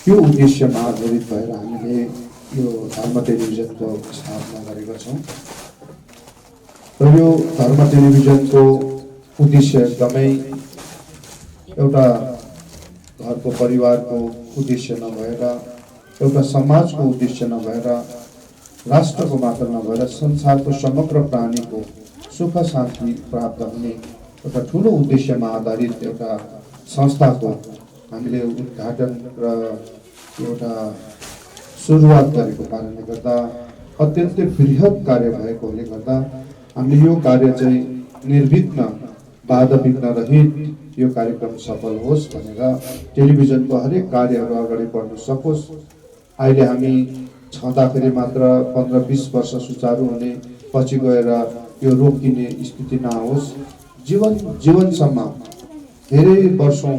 यो उद्देश्यमा आधारित भएर हामीले यो धर्म टेलिभिजनको स्थापना गरेका छौँ र यो धर्म टेलिभिजनको उद्देश्य एकदमै एउटा घरको परिवारको उद्देश्य नभएर एउटा समाजको उद्देश्य नभएर राष्ट्रको मात्र नभएर संसारको समग्र प्राणीको सुख शान्ति प्राप्त हुने एउटा ठुलो उद्देश्यमा आधारित एउटा संस्थाको हामीले उद्घाटन र एउटा सुरुवात गरेको कारणले गर्दा अत्यन्तै बृहत कार्य भएकोले गर्दा हामीले यो कार्य चाहिँ निर्विघ्न बाधा विघ्न रहित यो कार्यक्रम सफल होस् भनेर टेलिभिजनको हरेक कार्यहरू अगाडि बढ्न सकोस्। अहिले हामी छँदाखेरि मात्र 15-20 वर्ष सुचारू हुने, पछि गएर यो रोकिने स्थिति नआओस्। जीवनसम्म धेरै वर्षौं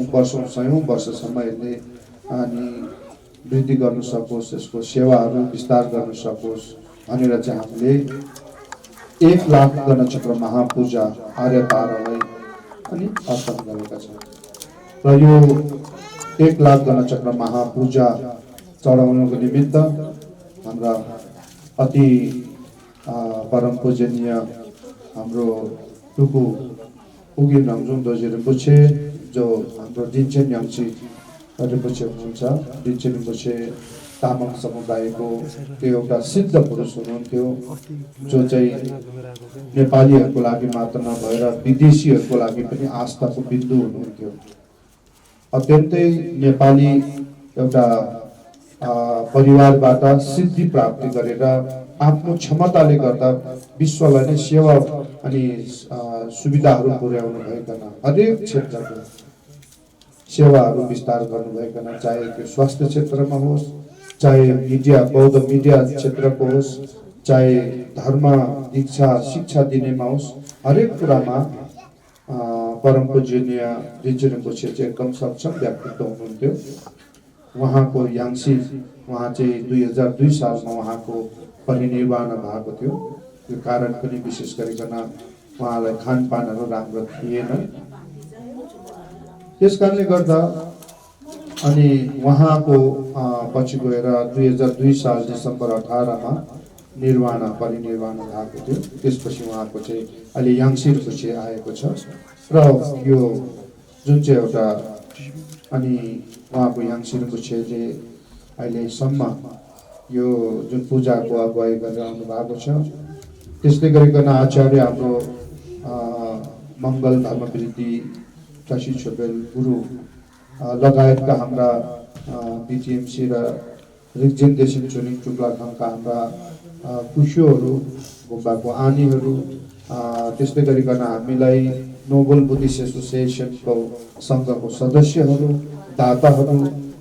सयौं वर्षसम्म यसले अनि वृद्धि गर्न सकोस्, यसको सेवाहरू विस्तार गर्न सकोस् भनेर चाहिँ हामीले 1 लाख गणचक्र महापूजा आर्य तारालाई अनि अर्पण गरेका छौँ र यो 1 लाख गणचक्र महापूजा चढाउनको निमित्त हाम्रा अति परम पूजनीय हाम्रो टुकु उगी नमजुङ दोर्जे रिम्पोछे जो हाम्रो दिन्छेन याङ्सी रिम्पोछे हुनुहुन्छ। दिन्छेन रिम्पोछे तामाङ समुदायको त्यो एउटा सिद्ध पुरुष हुनुहुन्थ्यो जो चाहिँ नेपालीहरूको लागि मात्र नभएर विदेशीहरूको लागि पनि आस्थाको बिन्दु हुनुहुन्थ्यो। अत्यन्तै नेपाली एउटा परिवारबाट सिद्धि प्राप्ति गरेर आफ्नो क्षमताले गर्दा विश्वलाई नै सेवा अनि सुविधाहरू पुर्याउनु भइकन हरेक क्षेत्रको सेवाहरू विस्तार गर्नुभइकन चाहे त्यो स्वास्थ्य क्षेत्रमा होस्, चाहे मिडिया बौद्ध मिडिया क्षेत्रको होस्, चाहे धर्म दीक्षा शिक्षा दिनेमा होस्, हरेक कुरामा परम पूजनीय रिन्चेनको क्षेत्र एकदम सक्षम व्यक्तित्व हुनुहुन्थ्यो। उहाँको याङ्सी उहाँ चाहिँ 2002 सालमा उहाँको परिनिर्वाण भएको थियो। यो कारण पनि विशेष गरिकन उहाँलाई खानपानहरू राम्रो थिएन। त्यस कारणले गर्दा अनि उहाँको पछि गएर 2002 साल डिसेम्बर 18 मा परिनिर्वाण भएको थियो। त्यसपछि उहाँको चाहिँ अहिले याङ्सीको चाहिँ आएको छ र यो जुन चाहिँ एउटा अनि उहाँको याङ्सीको चाहिँ अहिलेसम्म यो जुन पूजाको अगुवाई गरेर आउनु भएको छ। त्यस्तै गरिकन आचार्य हाम्रो मङ्गल धर्मवृद्धि शशि छोपेल गुरु लगायतका हाम्रा बिटिएमसी र रिग्जेन देशिङ चुनिङ चुक्लाखाङका हाम्रा कुशोहरू गुम्बाको आनीहरू त्यस्तै गरिकन हामीलाई नोबल बुद्धिस्ट एसोसिएसनको सङ्घको सदस्यहरू, दाताहरू,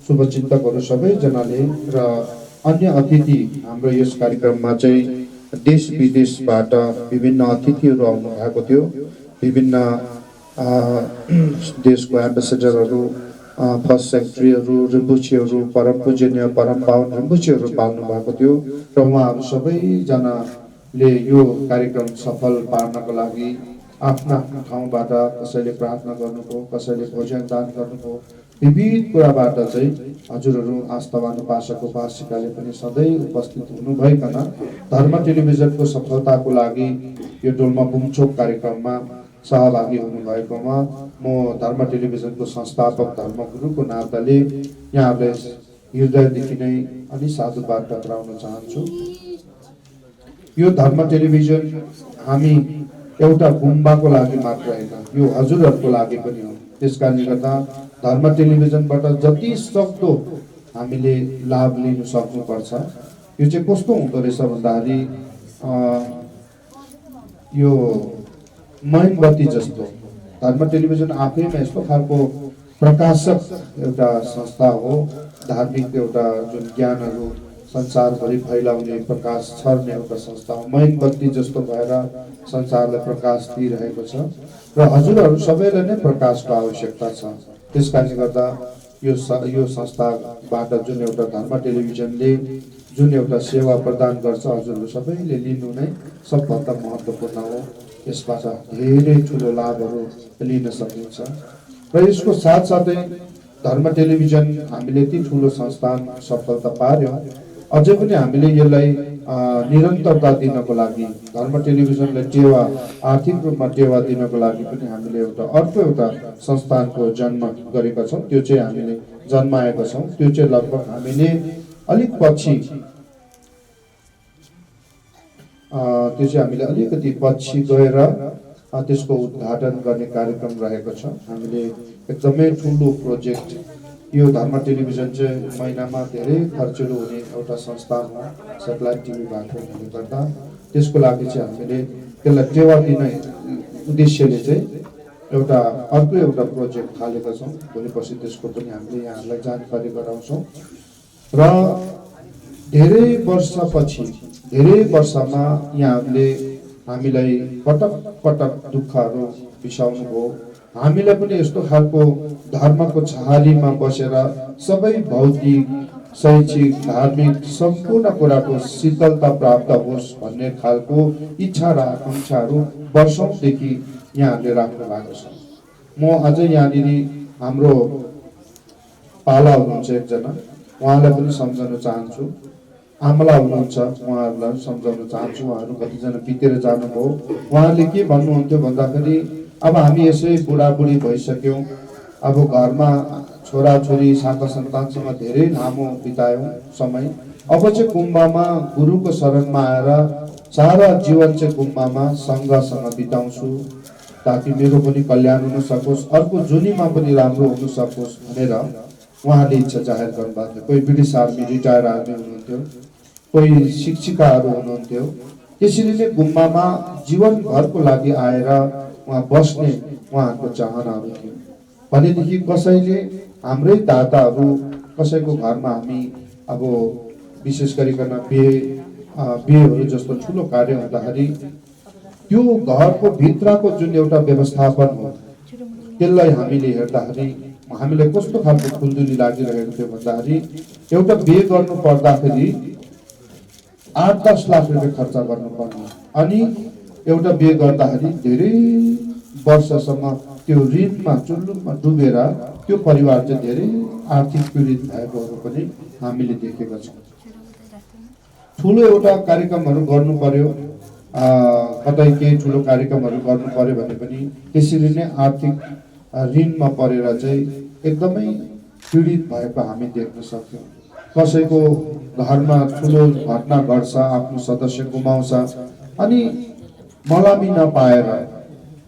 शुभचिन्तकहरू सबैजनाले र अन्य अतिथि हाम्रो यस कार्यक्रममा चाहिँ देश विदेशबाट विभिन्न अतिथिहरू आउनु भएको थियो। विभिन्न देशको एम्बेसेडरहरू, फर्स्ट सेक्रेटरीहरू, रिम्पोछेहरू, परम पूजनीय परम पावन रिम्पोछेहरू पाल्नु भएको थियो र उहाँहरू सबैजनाले यो कार्यक्रम सफल पार्नको लागि आफ्ना ठाउँबाट कसैले प्रार्थना गर्नुभयो, कसैले भोजन दान गर्नुभयो। विविध कुराबाट चाहिँ हजुरहरू आस्थावान उपासक उपासिकाले पनि सधैँ उपस्थित हुनुभइकन धर्म टेलिभिजनको सफलताको लागि यो डोल्मा बुङचोक कार्यक्रममा सहभागी हुनुभएकोमा म धर्म टेलिभिजनको संस्थापक धर्मगुरुको नाताले यहाँहरूलाई हृदयदेखि नै अनि साधुवाद टक्राउन चाहन्छु। यो धर्म टेलिभिजन हामी एउटा गुम्बाको लागि मात्र होइन, यो हजुरहरूको लागि पनि हो। त्यसकारणले गर्दा धर्म टेलिभिजनबाट जति सक्दो हामीले लाभ लिन सक्नुपर्छ। यो चाहिँ कस्तो हुँदो रहेछ भन्दाखेरि यो मोमबत्ती जस्तो धर्म टेलिभिजन आफैमा यस्तो खालको प्रकाशक एउटा संस्था हो। धार्मिक एउटा जुन ज्ञानहरू संसारभरि फैलाउने प्रकाश छर्ने एउटा संस्था हो। मोमबत्ती जस्तो भएर संसारलाई प्रकाश दिइरहेको छ र हजुरहरू सबैलाई नै प्रकाशको आवश्यकता छ। त्यसकारणले गर्दा यो संस्थाबाट जुन एउटा धर्म टेलिभिजनले जुन एउटा सेवा प्रदान गर्छ हजुरहरू सबैले लिनु नै सबभन्दा महत्त्वपूर्ण हो। यसबाट धेरै ठुलो लाभहरू लिन सकिन्छ र यसको साथसाथै धर्म टेलिभिजन हामीले यति ठुलो संस्थान सफलता पार्यो, अझै पनि हामीले यसलाई निरन्तरता दिनको लागि धर्म टेलिभिजनलाई टेवा आर्थिक रूपमा टेवा दिनको लागि पनि हामीले अर्को एउटा संस्थानको जन्म गरेका छौँ। त्यो चाहिँ हामीले जन्माएका छौँ। त्यो चाहिँ लगभग हामीले अलिक पछि अलिकति पछि गएर त्यसको उद्घाटन गर्ने कार्यक्रम रहेको छ। हामीले एकदमै ठुलो प्रोजेक्ट, यो धर्म टेलिभिजन चाहिँ महिनामा धेरै खर्चिलो हुने एउटा संस्थान हो, सेटेलाइट टिभी भएको हुनाले गर्दा त्यसको लागि चाहिँ हामीले त्यसलाई टेवा दिने उद्देश्यले चाहिँ अर्को एउटा प्रोजेक्ट थालेका छौँ। भोलि पर्सि त्यसको पनि हामीले यहाँहरूलाई जानकारी गराउँछौँ। र धेरै वर्षमा यहाँहरूले हामीलाई पटक पटक दुःखहरू बिसाउनु भयो। हामीलाई पनि यस्तो खालको धर्मको छहालीमा बसेर सबै भौतिक, शैक्षिक, धार्मिक सम्पूर्ण कुराको शीतलता प्राप्त होस् भन्ने खालको इच्छा र आकांक्षाहरू वर्षौंदेखि यहाँहरूले राख्नु भएको छ। म अझै यहाँनिर हाम्रो पाला हुनुहुन्छ एकजना, उहाँलाई पनि सम्झाउन चाहन्छु। आमला हुनुहुन्छ, उहाँहरूलाई सम्झाउन चाहन्छु। उहाँहरू कतिजना बितेर जानुभयो। उहाँले के भन्नुहुन्थ्यो भन्दाखेरि अब हामी यसै बुढाबुढी भइसक्यौँ, अब घरमा छोराछोरी साखा सन्तानसँग धेरै लामो बितायौँ समय, अब चाहिँ गुम्बामा गुरुको शरणमा आएर सारा जीवन चाहिँ गुम्बामा सङ्घसँग बिताउँछु ताकि मेरो पनि कल्याण हुन सकोस्, अर्को जुनीमा पनि राम्रो हुन सकोस् भनेर उहाँले इच्छा जाहेर गर्नुभएको थियो। कोही ब्रिटिस आर्मी रिटायर आर्मी हुनुहुन्थ्यो, कोही शिक्षिकाहरू हुनुहुन्थ्यो। त्यसरी नै गुम्बामा जीवनभरको लागि आएर उहाँ बस्ने उहाँहरूको चाहनाहरू थियो। भनेदेखि कसैले हाम्रै दाताहरू कसैको घरमा हामी अब विशेष गरिकन बिहेहरू जस्तो ठुलो कार्य हुँदाखेरि त्यो घरको भित्रको जुन एउटा व्यवस्थापन हो त्यसलाई हामीले हेर्दाखेरि हामीलाई कस्तो खालको खुल्दुली लागिरहेको थियो भन्दाखेरि एउटा बिहे गर्नु पर्दाखेरि 8-10 लाख रुपियाँ खर्च गर्नुपर्ने, अनि एउटा बिहे गर्दाखेरि धेरै वर्षसम्म त्यो ऋणमा चुल्लुममा डुबेर त्यो परिवार चाहिँ धेरै आर्थिक पीडित भएकोहरू पनि हामीले देखेका छौँ। ठुलो एउटा कार्यक्रमहरू गर्नु पर्यो, कतै केही ठुलो कार्यक्रमहरू गर्नु पर्यो भने पनि त्यसरी नै आर्थिक ऋणमा परेर चाहिँ एकदमै पीडित भएको हामी देख्न सक्छौँ। कसैको घरमा ठुलो घटना घट्छ, आफ्नो सदस्य गुमाउँछ, अनि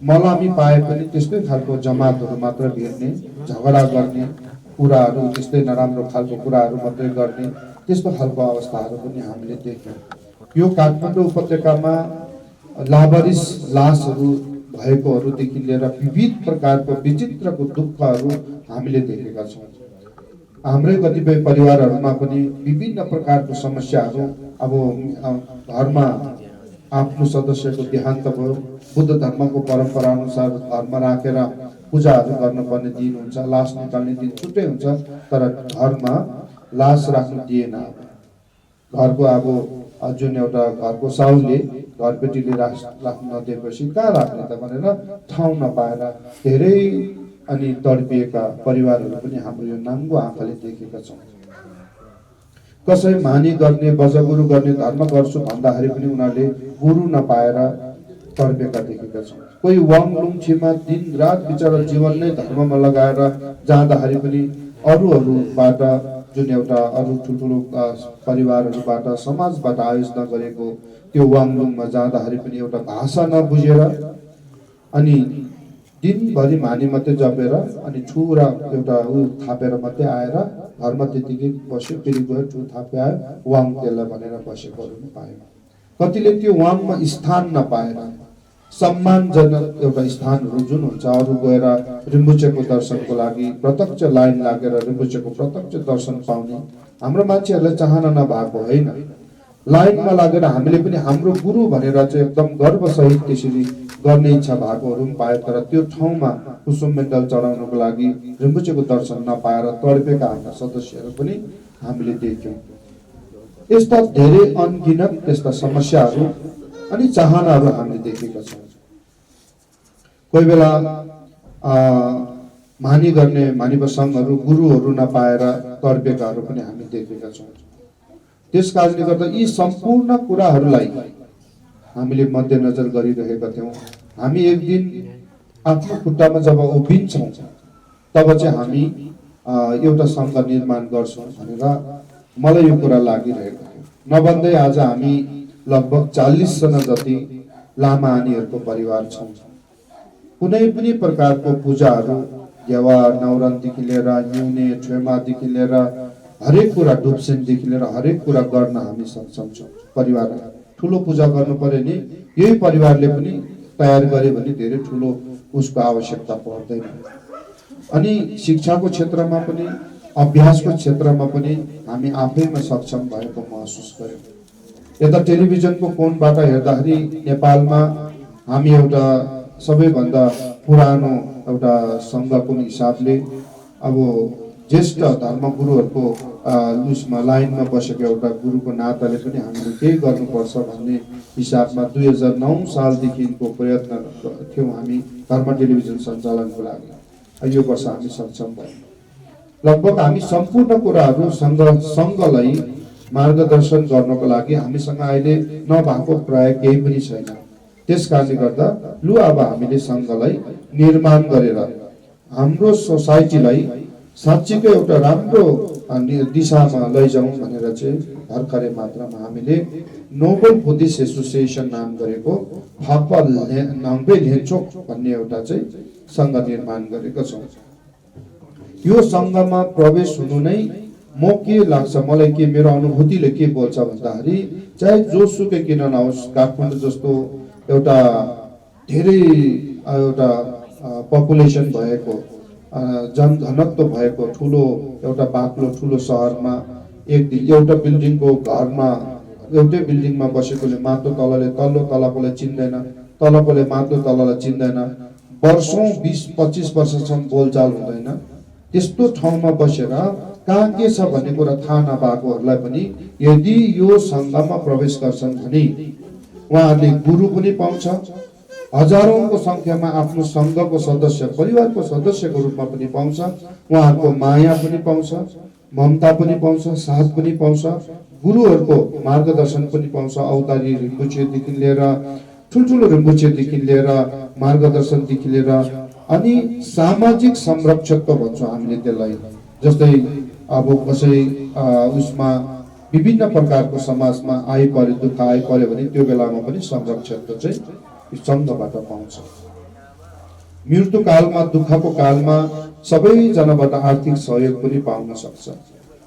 मलामी पाए पनि त्यस्तै खालको जमातहरू मात्र भेट्ने, झगडा गर्ने कुराहरू, त्यस्तै नराम्रो खालको कुराहरू मात्रै गर्ने, त्यस्तो खालको अवस्थाहरू पनि हामीले देख्यौँ। यो काठमाडौँ उपत्यकामा लावारिस लासहरू भएकोहरूदेखि लिएर विविध प्रकारको विचित्रको दुःखहरू हामीले देखेका छौँ। हाम्रै कतिपय परिवारहरूमा पनि विभिन्न प्रकारको समस्याहरू, अब घरमा आफ्नो सदस्यको देहान्त भयो, बुद्ध धर्मको परम्परा अनुसार घरमा राखेर पूजाहरू गर्नुपर्ने दिन हुन्छ, लास निकाल्ने दिन छुट्टै हुन्छ, तर घरमा लास राख्नु दिएन। घरको अब जुन एउटा घरको साउले घरपेटीले राख्न नदिएपछि कहाँ राख्ने त भनेर ठाउँ नपाएर धेरै अनि तडपिएका परिवारहरू पनि हाम्रो यो नाङ्गो आँखाले देखेका छौँ। कसै मानी गर्ने, बजगुरु गर्ने, धर्म गर्छु भन्दाखेरि पनि उनीहरूले गुरु नपाएर तडपेका देखेका छौँ। कोही वाङलुङछीमा दिन रात बिचरा जीवन नै धर्ममा लगाएर जाँदाखेरि पनि अरूबाट जुन एउटा अरू ठुल्ठुलो परिवारहरूबाट समाजबाट आयोजना गरेको त्यो वाङलुङमा जाँदाखेरि पनि एउटा भाषा नबुझेर अनि दिनभरि मानी मात्रै जपेर अनि ठुरा एउटा थापेर मात्रै आएर घरमा त्यतिकै बस्यो, फेरि गयो ठु थापे आयो, वाङ त्यसलाई भनेर बसेकोहरू पनि पाएन। कतिले त्यो वाङमा स्थान नपाएर सम्मानजनक एउटा स्थानहरू जुन हुन्छ, अरू गएर रिम्बुचेको दर्शनको लागि प्रत्यक्ष लाइन लागेर रिम्बुचेको प्रत्यक्ष दर्शन पाउने हाम्रो मान्छेहरूलाई चाहना नभएको होइन। लाइनमा लागेर हामीले पनि हाम्रो गुरु भनेर चाहिँ एकदम गर्वसहित त्यसरी गर्ने इच्छा भएकोहरू पनि पायो, तर त्यो ठाउँमा कुसुम मेडल चढाउनको लागि रिम्बुचेको दर्शन नपाएर तडपेका हाम्रा सदस्यहरू पनि हामीले देख्यौँ। यस्ता धेरै अनगिनत त्यस्ता समस्याहरू अनि चाहनाहरू हामीले देखेका छौँ। कोही बेला मानी गर्ने मानिबसङहरू गुरुहरू नपाएर तर्केकाहरू पनि हामी देखेका छौँ। त्यस कारणले गर्दा यी सम्पूर्ण कुराहरूलाई हामीले मध्यनजर गरिरहेका थियौँ। हामी एक दिन आफ्नो खुट्टामा जब उभिन्छौँ तब चाहिँ हामी एउटा सङ्घ निर्माण गर्छौँ भनेर मलाई यो कुरा लागिरहेको थियो। नभन्दै आज हामी लगभग 40 जना जति लामा आनीहरूको परिवार छौँ। कुनै पनि प्रकारको पूजाहरू देवा नौरनदेखि लिएर न्युने ठेमादेखि लिएर हरेक कुरा डुब्सेनदेखि लिएर हरेक कुरा गर्न हामी सक्षम छौँ। परिवार ठुलो पूजा गर्नु पर्यो नि यही परिवारले पनि तयार गर्यो भने धेरै ठुलो उसको आवश्यकता पर्दैन। अनि शिक्षाको क्षेत्रमा पनि अभ्यासको क्षेत्रमा पनि हामी आफैमा सक्षम भएको महसुस गर्यौँ। यता टेलिभिजनको कोणबाट हेर्दाखेरि नेपालमा हामी एउटा सबैभन्दा पुरानो एउटा सङ्घको हिसाबले अब ज्येष्ठ धर्मगुरुहरूको उसमा लाइनमा बसेको एउटा गुरुको नाताले पनि हामीले केही गर्नुपर्छ भन्ने हिसाबमा 2009 सालदेखिको प्रयत्न थियौँ हामी धर्म टेलिभिजन सञ्चालनको लागि। यो वर्ष हामी सक्षम भयौँ। लगभग हामी सम्पूर्ण कुराहरू सङ्घलाई मार्गदर्शन गर्नको लागि हामीसँग अहिले नभएको प्राय केही पनि छैन। त्यस कारणले गर्दा लु अब हामीले सङ्घलाई निर्माण गरेर हाम्रो सोसाइटीलाई साँच्चीकै एउटा राम्रो दिशामा लैजाउँ भनेर चाहिँ भर्खरै मात्रामा हामीले नोबल बुद्धिस्ट एसोसिएसन नाम गरेको फापा नाम्बे लेन्चोक भन्ने एउटा चाहिँ सङ्घ निर्माण गरेका छौँ। यो सङ्घमा प्रवेश हुनु नै म के लाग्छ मलाई के मेरो अनुभूतिले के बोल्छ भन्दाखेरि चाहे जोसुकै किन नहोस् काठमाडौँ जस्तो एउटा धेरै एउटा पपुलेसन भएको जनघनत्व भएको ठुलो एउटा बाक्लो ठुलो सहरमा एक दिन एउटा बिल्डिङको घरमा एउटै बिल्डिङमा बसेकोले माथि तलले तल्लो तलकोलाई चिन्दैन, तलकोले माथि तललाई चिन्दैन, वर्षौं 20-25 वर्षसम्म बोलचाल हुँदैन। त्यस्तो ठाउँमा बसेर कहाँ के छ भन्ने कुरा थाहा नभएकोहरूलाई पनि यदि यो सङ्घमा प्रवेश गर्छन् भने उहाँहरूले गुरु पनि पाउँछ, हजारौंको संख्यामा आफ्नो सङ्घको सदस्य परिवारको सदस्यको रूपमा पनि पाउँछ, उहाँहरूको माया पनि पाउँछ, ममता पनि पाउँछ, साथ पनि पाउँछ, गुरुहरूको मार्गदर्शन पनि पाउँछ। अवतारी रिम्बुचेदेखि लिएर ठुल्ठुलो रिम्बुचेदेखि लिएर मार्गदर्शनदेखि लिएर अनि सामाजिक संरक्षकत्व भन्छौँ हामीले त्यसलाई। जस्तै अब कसै उसमा विभिन्न प्रकारको समाजमा आइपर्यो दुःख आइपर्यो भने त्यो बेलामा पनि संरक्षकत्व चाहिँ सङ्घबाट पाउँछ। मृत्युकालमा दुःखको कालमा सबैजनाबाट आर्थिक सहयोग पनि पाउन सक्छ।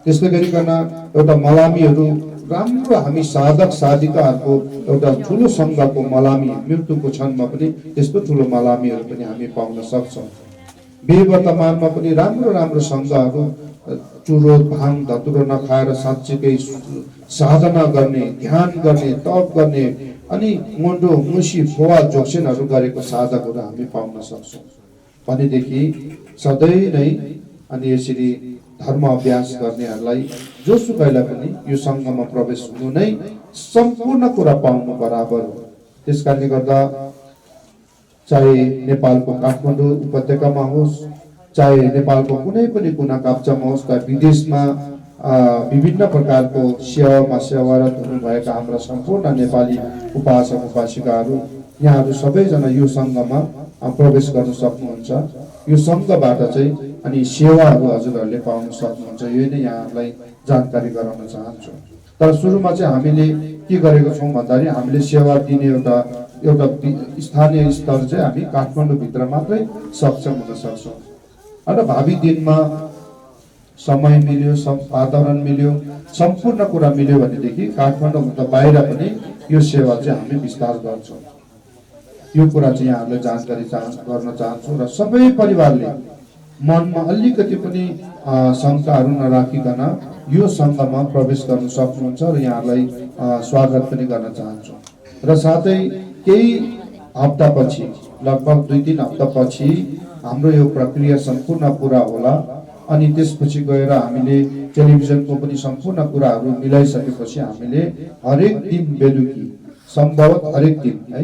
त्यस्तै गरिकन एउटा मलामीहरू राम्रो हामी साधक साधिकाहरूको एउटा ठुलो सङ्घको मलामी मृत्युको क्षणमा पनि त्यस्तो ठुलो मलामीहरू पनि हामी पाउन सक्छौँ। वर्तमानमा पनि राम्रो राम्रो सङ्घहरू चुरो भाङ धतुरो नखाएर साँच्चीकै साधना गर्ने, ध्यान गर्ने, तप गर्ने अनि मुन्डो मुसी फोवा जोक्सेनहरू गरेको साधकहरू हामी पाउन सक्छौँ। भनेदेखि सधैँ नै अनि यसरी धर्म अभ्यास गर्नेहरूलाई जोसुकैलाई पनि यो सङ्घमा प्रवेश हुनु नै सम्पूर्ण कुरा पाउनु बराबर हो। त्यसकारणले गर्दा चाहे नेपालको काठमाडौँ उपत्यकामा होस्, चाहे नेपालको कुनै पनि कुना काप्चामा होस्, चाहे विदेशमा विभिन्न प्रकारको सेवामा सेवारत हुनुभएका हाम्रा सम्पूर्ण नेपाली उपासक उपासिकाहरू यहाँहरू सबैजना यो सङ्घमा प्रवेश गर्न सक्नुहुन्छ। यो सङ्घबाट चाहिँ अनि सेवाहरू हजुरहरूले पाउन सक्नुहुन्छ। यो नै यहाँहरूलाई जानकारी गराउन चाहन्छु। तर सुरुमा चाहिँ हामीले के गरेको छौँ भन्दाखेरि हामीले सेवा दिने एउटा स्थानीय स्तर चाहिँ हामी काठमाडौँभित्र मात्रै सक्षम हुन सक्छौँ। र भावी दिनमा समय मिल्यो, वातावरण मिल्यो, सम्पूर्ण कुरा मिल्यो भनेदेखि काठमाडौँभन्दा बाहिर पनि यो सेवा चाहिँ हामी विस्तार गर्छौँ। यो कुरा चाहिँ यहाँहरूले जानकारी गर्न चाहन्छु र सबै परिवारले मनमा अलिकति पनि शङ्काहरू नराखिकन यो सङ्घमा प्रवेश गर्न सक्नुहुन्छ र यहाँहरूलाई स्वागत पनि गर्न चाहन्छु। र साथै केही हप्तापछि लगभग 2-3 हप्तापछि हाम्रो यो प्रक्रिया सम्पूर्ण पुरा होला अनि त्यसपछि गएर हामीले टेलिभिजनको पनि सम्पूर्ण कुराहरू मिलाइसकेपछि हामीले हरेक दिन बेलुकी सम्भवतः हरेक दिन है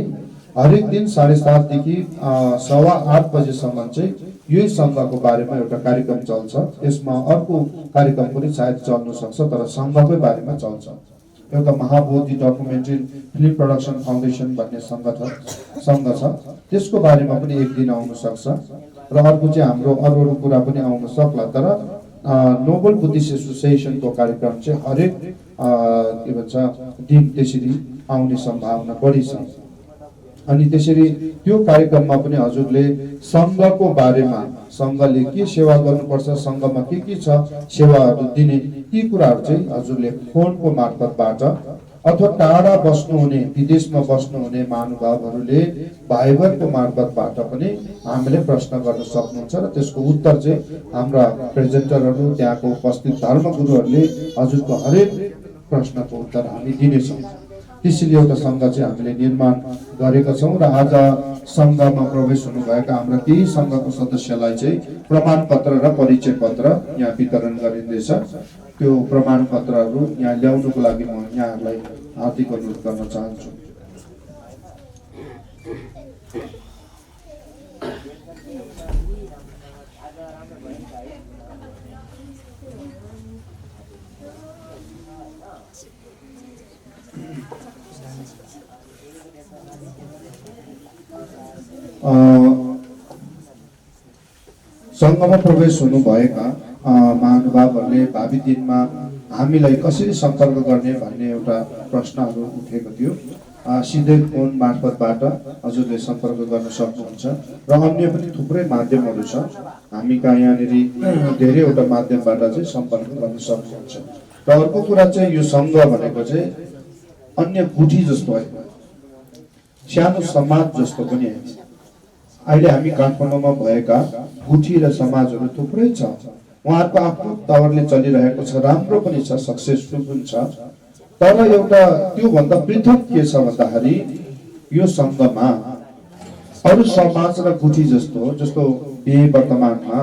हरेक दिन 7:30 देखि 8:15 बजेसम्म चाहिँ यही सङ्घको बारेमा एउटा कार्यक्रम चल्छ। यसमा अर्को कार्यक्रम पनि सायद चल्न सक्छ, तर सङ्घकै बारेमा चल्छ। एउटा Mahabodhi documentary film production foundation भन्ने सङ्घ छ, त्यसको बारेमा पनि एक दिन आउन सक्छ। र अर्को चाहिँ हाम्रो अरू कुरा पनि आउन सक्ला, तर नोबल बुद्धिस्ट एसोसिएसनको कार्यक्रम चाहिँ हरेक के भन्छ दिन त्यसरी आउने सम्भावना बढी छ। अनि त्यसरी त्यो कार्यक्रममा पनि हजुरले सङ्घको बारेमा, सङ्घले के सेवा गर्नुपर्छ, सङ्घमा के छ सेवाहरू दिने, ती कुराहरू चाहिँ हजुरले फोनको मार्फतबाट अथवा टाढा बस्नुहुने, विदेशमा बस्नुहुने महानुभावहरूले भाइबरको मार्फतबाट पनि हामीले प्रश्न गर्न सक्नुहुन्छ र त्यसको उत्तर चाहिँ हाम्रा प्रेजेन्टरहरू, त्यहाँको उपस्थित धर्मगुरुहरूले हजुरको हरेक प्रश्नको उत्तर हामी दिनेछौँ। त्यसैले एउटा सङ्घ चाहिँ हामीले निर्माण गरेका छौँ र आज सङ्घमा प्रवेश हुनुभएका हाम्रा केही सङ्घको सदस्यलाई चाहिँ प्रमाणपत्र र परिचय पत्र यहाँ वितरण गरिँदैछ। त्यो प्रमाणपत्रहरू यहाँ ल्याउनुको लागि म यहाँहरूलाई हार्दिक अनुरोध गर्न चाहन्छु। सङ्घमा प्रवेश हुनुभएका महानुभावहरूले भावी दिनमा हामीलाई कसरी सम्पर्क गर्ने भन्ने एउटा प्रश्नहरू उठेको थियो। सिधै फोन मार्फतबाट हजुरले सम्पर्क गर्न सक्नुहुन्छ र अन्य पनि थुप्रै माध्यमहरू छ। हामी कहाँ यहाँनिर धेरैवटा माध्यमबाट चाहिँ सम्पर्क गर्न सक्नुहुन्छ। र अर्को कुरा चाहिँ यो सङ्घ भनेको चाहिँ अन्य गुठी जस्तो होइन, सानो समाज जस्तो पनि होइन। अहिले हामी काठमाडौँमा भएका गुठी र समाजहरू थुप्रै छ, उहाँहरूको आफ्नो तवरले चलिरहेको छ, राम्रो पनि छ, सक्सेसफुल पनि छ। तर एउटा त्योभन्दा पृथक के छ भन्दाखेरि यो सङ्घमा अरू समाज र गुठी जस्तो बिहे वर्तमानमा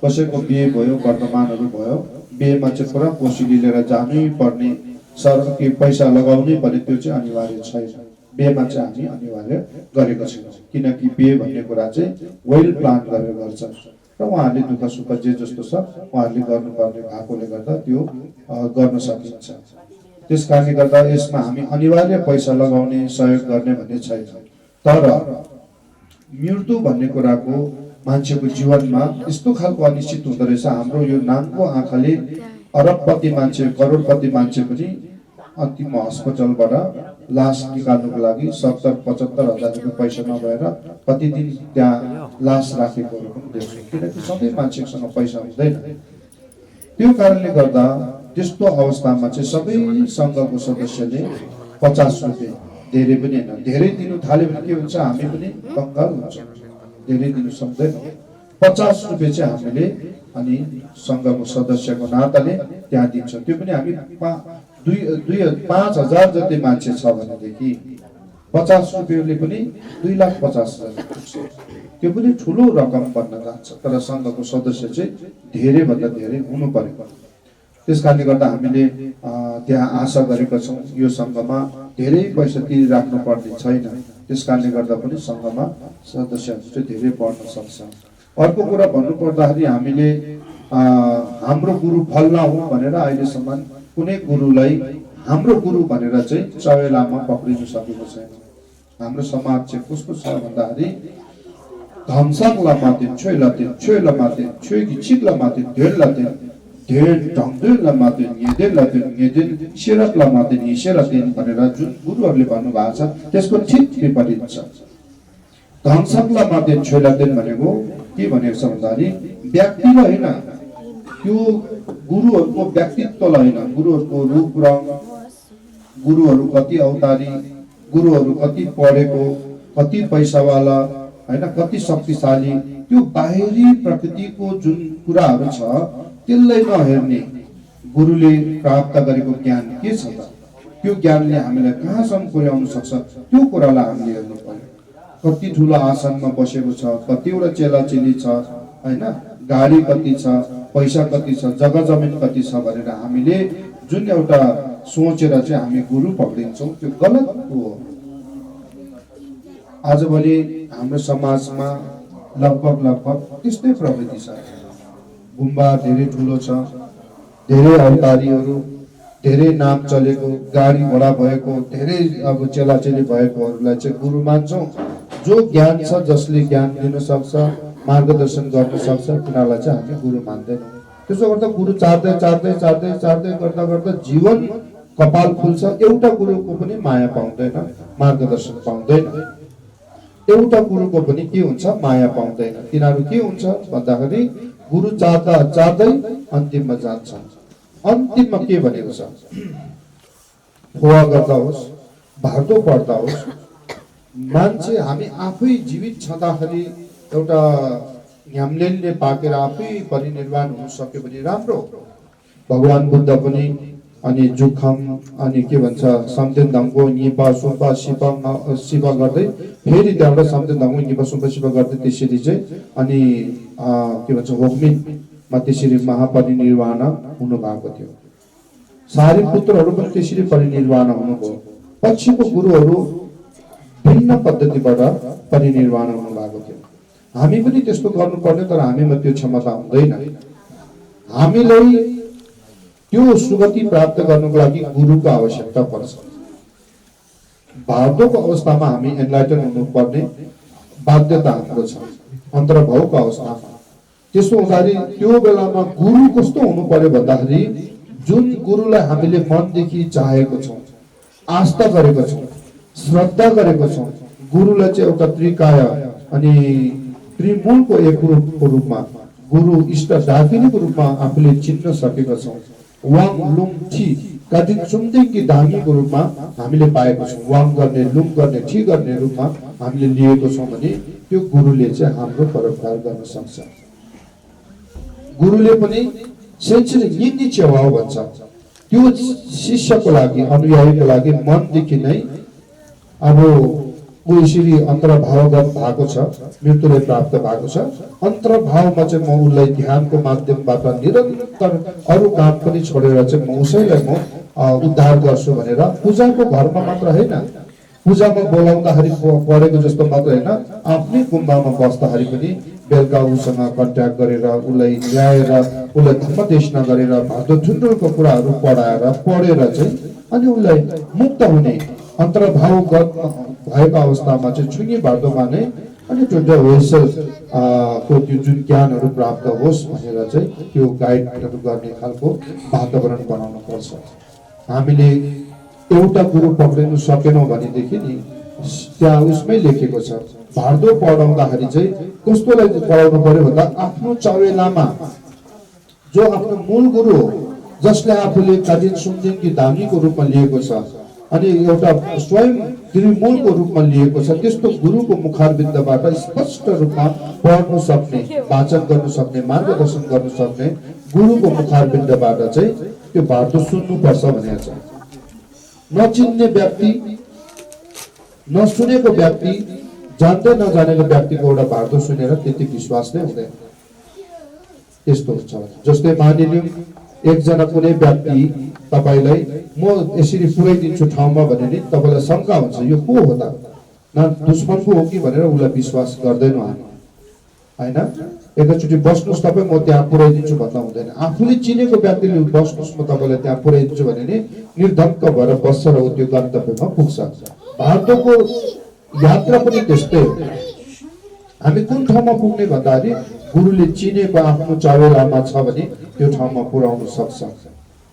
कसैको बिहे भयो, वर्तमानहरू भयो, बिहेमा चाहिँ पुरा कोसिली लिएर जानै पर्ने, सरकारी पैसा लगाउनै पर्ने, त्यो चाहिँ अनिवार्य छैन। बिहेमा चाहिँ हामी अनिवार्य गरेको छैनौँ, किनकि बिहे भन्ने कुरा चाहिँ वेल प्लान गरेर गर्छ र उहाँहरूले दुःख सुख जे जस्तो छ उहाँहरूले गर्नुपर्ने भएकोले गर्दा त्यो गर्न सकिन्छ। त्यस कारणले गर्दा यसमा हामी अनिवार्य पैसा लगाउने, सहयोग गर्ने भन्ने छैन। तर मृत्यु भन्ने कुराको मान्छेको जीवनमा यस्तो खालको अनिश्चित हुँदो रहेछ। हाम्रो यो नाङ्गो आँखाले अरबपति मान्छे, करोडपति मान्छे पनि अन्तिम अस्पतालबाट लास निकाल्नुको लागि 70-75 हजार रुपियाँ पैसा नभएर कति दिन त्यहाँ लास राखेकोहरू पनि देख्छौँ, किनकि सधैँ मान्छेसँग पैसा हुँदैन। त्यो कारणले गर्दा त्यस्तो अवस्थामा चाहिँ सबै सङ्घको सदस्यले 50 रुपियाँ, धेरै पनि होइन, धेरै दिनु थाल्यो भने के हुन्छ, हामी पनि कङ्गाल हुन्छौँ, धेरै दिनु सक्दैनौँ। 50 रुपियाँ चाहिँ हामीले अनि सङ्घको सदस्यको नाताले त्यहाँ दिन्छौँ। त्यो पनि हामी 5,000 जति मान्छे छ भनेदेखि 50 रुपियाँले पनि 2,50,000 पुग्छ। त्यो पनि ठुलो रकम बन्न जान्छ। तर सङ्घको सदस्य चाहिँ धेरैभन्दा धेरै हुनु पर्यो। त्यस कारणले गर्दा हामीले त्यहाँ आशा गरेका छौँ यो सङ्घमा धेरै पैसा तिरिराख्नु पर्ने छैन। त्यस कारणले गर्दा पनि सङ्घमा सदस्यहरू चाहिँ धेरै बढ्न सक्छ। अर्को कुरा भन्नुपर्दाखेरि हामीले हाम्रो गुरु फल्ना हो भनेर अहिलेसम्म कुनै गुरुलाई हाम्रो गुरु भनेर चाहिँ चवेलामा पक्रिन सकेको छैन। हाम्रो समाज चाहिँ कस्तो छ भन्दाखेरि धमसक लमाते छोइ लते छोइ लमाते छोइ कि चिक लमाते धेर लते धेर ढङ्गदे लमाते न्येदे लते न्येदे सिरक लमाते निसेरते भनेर जुन गुरुहरूले भन्नुभएको छ त्यसको ठिक विपरीत छ। धमसक लमाते छोइ लते भनेको के भनेको छ भन्दाखेरि व्यक्तिलाई होइन, त्यो गुरुहरूको व्यक्तित्वलाई होइन, गुरुहरूको रूप रङ, गुरुहरू कति अवतारी, गुरुहरू कति पढेको, कति पैसावाला होइन, कति शक्तिशाली, त्यो बाहिरी प्रकृतिको जुन कुराहरू छ त्यसलाई नहेर्ने गुरुले प्राप्त गरेको ज्ञान के छ त, त्यो ज्ञानले हामीलाई कहाँसम्म पुर्याउन सक्छ त्यो कुरालाई हामीले हेर्नु पर्यो। कति ठुलो आसनमा बसेको छ, कतिवटा चेलाचेली छ होइन, गाडी कति छ, पैसा कति छ, जग्गा जमिन कति छ भनेर हामीले जुन एउटा सोचेर चाहिँ हामी गुरु पक्रिन्छौँ त्यो गलत हो। आजभोलि हाम्रो समाजमा लगभग त्यस्तै प्रवृत्ति छ। गुम्बा धेरै ठुलो छ, धेरै अवतारीहरू, धेरै नाम चलेको, गाडी घोडा भएको, धेरै अब चेलाचेली भएकोहरूलाई चाहिँ गुरु मान्छौँ। जो ज्ञान छ, जसले ज्ञान दिन सक्छ, मार्गदर्शन गर्न सक्छ, तिनीहरूलाई चाहिँ हामी गुरु मान्दैनौँ। त्यसो गर्दा गुरु चार्दै गर्दा जीवन कपाल खुल्छ। एउटा गुरुको पनि माया पाउँदैन, मार्गदर्शन पाउँदैन। एउटा गुरुको पनि के हुन्छ, माया पाउँदैन। तिनीहरू के हुन्छ भन्दाखेरि गुरु चार्दै अन्तिममा जान्छन्। अन्तिममा के भनेको छ, खोवा गर्दा होस्, भार्दो पर्दा होस्, मान्छे हामी आफै जीवित छँदाखेरि एउटा ह्याम्लेनले पाकेर आफै परिनिर्वाण हुन सक्यो भने राम्रो। भगवान बुद्ध पनि अनि जुखम अनि के भन्छ समतेन धम्को निपा सुपा सिपा गर्दै फेरि त्यहाँबाट समतेन धम्को निपा सुपा सिपा गर्दै त्यसरी चाहिँ अनि के भन्छ होक्मिनमा त्यसरी महापरिनिर्वाण हुनु भएको थियो। सारी पुत्रहरू पनि त्यसरी परिनिर्वाण हुनुभयो। पछिको गुरुहरू भिन्न पद्धतिबाट परिनिर्वाण हुनु भएको थियो। हामी पनि त्यस्तो गर्नुपर्ने, तर हामीमा त्यो क्षमता हुँदैन। हामीलाई त्यो सुगति प्राप्त गर्नको लागि गुरुको आवश्यकता पर्छ। भार्दोको अवस्थामा हामी एनलाइटन हुनुपर्ने बाध्यता हाम्रो छ, अन्तर्भावको अवस्थामा। त्यसो हुँदाखेरि त्यो बेलामा गुरु कस्तो हुनु पर्यो भन्दाखेरि जुन गुरुलाई हामीले मनदेखि चाहेको छौँ, आस्था गरेको छौँ, श्रद्धा गरेको छौँ, गुरुलाई चाहिँ एउटा त्रिकाय अनि त्रिमूलको एक रूपको रूपमा, गुरु इष्ट डाकिनीको रूपमा आफूले चिन्न सकेका छौँ। वाङ लुङ ठी कदिन सुन्दैकी धामीको रूपमा हामीले पाएको छौँ। वाङ गर्ने, लुङ गर्ने, ठी गर्ने रूपमा हामीले लिएको छौँ भने त्यो गुरुले चाहिँ हाम्रो परोपकार गर्न सक्छ। गुरुले पनि सेन्चुरी निन्नी चेवाओ भन्छ। त्यो शिष्यको लागि, अनुयायीको लागि मनदेखि नै अब ऊ यसरी अन्तर्भावगत भएको छ, मृत्युले प्राप्त भएको छ। अन्तर्भावमा चाहिँ म उसलाई ध्यानको माध्यमबाट निरन्तर अरू काम पनि छोडेर चाहिँ म उसैलाई म उद्धार गर्छु भनेर पूजाको घरमा मात्र होइन, पूजामा बोलाउँदाखेरि परेको जस्तो मात्र होइन, आफ्नै गुम्बामा बस्दाखेरि पनि बेलुका उसँग कन्ट्याक्ट गरेर उसलाई ल्याएर उसलाई धर्मदेशना गरेर भादो झुन्डुलको कुराहरू पढेर चाहिँ अनि उसलाई मुक्त हुने अन्तर्भावगत भएको अवस्थामा चाहिँ छुङ्गी भादोमा नै अनि त्यो वेसल को त्यो जुन ज्ञानहरू प्राप्त होस् भनेर चाहिँ त्यो गाइडहरू गर्ने खालको वातावरण बनाउनु पर्छ। हामीले एउटा गुरु पक्रिनु सकेनौँ भनेदेखि नि त्यहाँ उसमै लेखेको छ, भार्दो पढाउँदाखेरि चाहिँ कस्तोलाई पढाउनु पर्यो भन्दा आफ्नो चवेलामा जो आफ्नो मूल गुरु हो, जसले आफूले काजिन सुनदेनकी धामीको रूपमा लिएको छ अनि एउटा स्वयं त्रिमूलको रूपमा लिएको छ, त्यस्तो गुरुको मुखारबिन्दबाट स्पष्ट रूपमा पढ्नु सक्ने, वाचन गर्नु सक्ने, मार्गदर्शन गर्नु सक्ने गुरुको मुखारबिन्दबाट चाहिँ त्यो भार्दो सुन्नुपर्छ भनेको छ। नचिन्ने व्यक्ति, नसुनेको व्यक्ति, जान्दै नजानेको व्यक्तिको एउटा भार्दो सुनेर त्यति विश्वास नै हुँदैन। त्यस्तो हुन्छ। जस्तै मानिलिउँ एकजना कुनै व्यक्ति तपाईलाई म यसरी पुर्याइदिन्छु ठाउँमा भने नि तपाईँलाई शङ्का हुन्छ, यो को हो त, न दुश्मनको हो कि भनेर उसलाई विश्वास गर्दैनौँ हामी, होइन? एकैचोटि बस्नुहोस् तपाईँ, म त्यहाँ पुर्याइदिन्छु भन्दा हुँदैन। आफूले चिनेको व्यक्तिले बस्नुहोस् म तपाईँलाई त्यहाँ पुर्याइदिन्छु भने नि निर्धक्क भएर बस्छ र त्यो गन्तव्यमा पुग्छ। भार्दोको यात्रा पनि त्यस्तै हो। हामी कुन ठाउँमा पुग्ने भन्दाखेरि गुरुले चिनेको आफ्नो चावेलामा छ भने त्यो ठाउँमा पुर्याउन सक्छ।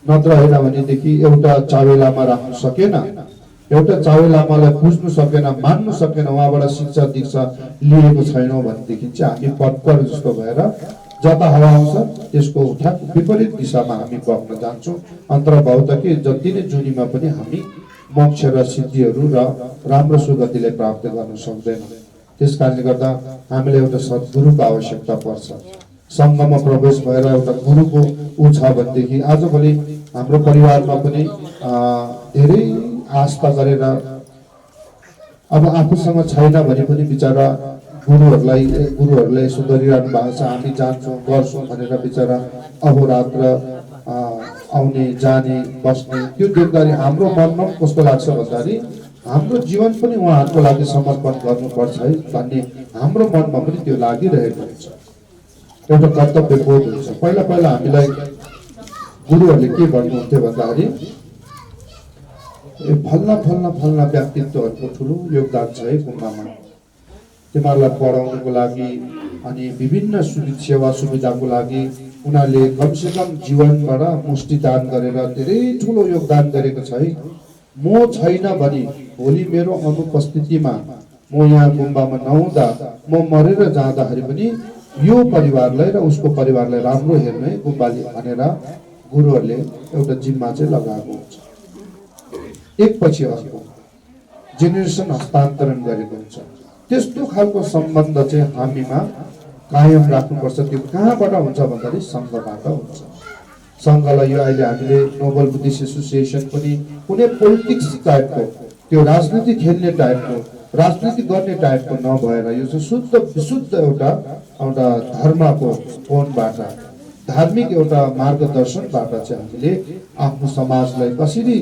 नत्र होइन भनेदेखि एउटा चावेलामा राख्नु सकेन, एउटा चावेलामालाई बुझ्नु सकेन, मान्नु सकेन, उहाँबाट शिक्षा दीक्षा लिएको छैनौँ भनेदेखि चाहिँ हामी पटकर जस्तो भएर जता हावा आउँछ त्यसको ठ्याक विपरीत दिशामा हामी बग्न जान्छौँ। अन्तर्भाव त के जति नै जुनीमा पनि हामी मोक्ष र सिद्धिहरू र राम्रो सुगतिले प्राप्त गर्न सक्दैनौँ। त्यस कारणले गर्दा हामीले एउटा सद्गुरुको आवश्यकता पर्छ। सङ्घमा प्रवेश भएर एउटा गुरुको ऊ छ भनेदेखि आजभोलि हाम्रो परिवारमा पनि धेरै आस्था गरेर अब आफूसँग छैन भने पनि बिचरा गुरुहरूलाई यसो गरिरहनु भएको छ, हामी जान्छौँ गर्छौँ भनेर बिचरा अहोरात्र आउने जाने बस्ने त्यो देख्दाखेरि हाम्रो मनमा कस्तो लाग्छ भन्दाखेरि हाम्रो जीवन पनि उहाँहरूको लागि समर्पण गर्नुपर्छ है भन्ने हाम्रो मनमा पनि त्यो लागिरहेको हुन्छ। एउटा कर्तव्य बोध हुन्छ। पहिला पहिला हामीलाई गुरुहरूले के भन्नुहुन्थ्यो भन्दाखेरि फल्ना फल्ना फल्ना व्यक्तित्वहरूको ठुलो योगदान छ है गुम्बामा, तिमीहरूलाई पढाउनुको लागि अनि विभिन्न सेवा सुविधाको लागि उनीहरूले कमसेकम जीवनबाट मुष्टिदान गरेर धेरै ठुलो योगदान गरेको छ है। म छैन भने भोलि मेरो अनुपस्थितिमा म यहाँ गुम्बामा नहुँदा म मरेर जाँदाखेरि पनि यो परिवारलाई र उसको परिवारलाई राम्रो हेर्ने गुम्बाले भनेर गुरुहरूले एउटा जिम्मा चाहिँ लगाएको हुन्छ। एकपछि अर्को जेनेरेसन हस्तान्तरण गरेको हुन्छ। त्यस्तो खालको सम्बन्ध चाहिँ हामीमा कायम राख्नुपर्छ। त्यो कहाँबाट हुन्छ भन्दाखेरि सङ्घबाट हुन्छ। सङ्घलाई यो अहिले हामीले नोबल बुद्धिस्ट एसोसिएसन पनि कुनै पोलिटिक्स टाइपको, त्यो राजनीति खेल्ने टाइपको, राजनीति गर्ने टाइपको नभएर यो चाहिँ शुद्ध विशुद्ध एउटा धर्मको कोणबाट, धार्मिक एउटा मार्गदर्शनबाट चाहिँ हामीले आफ्नो समाजलाई कसरी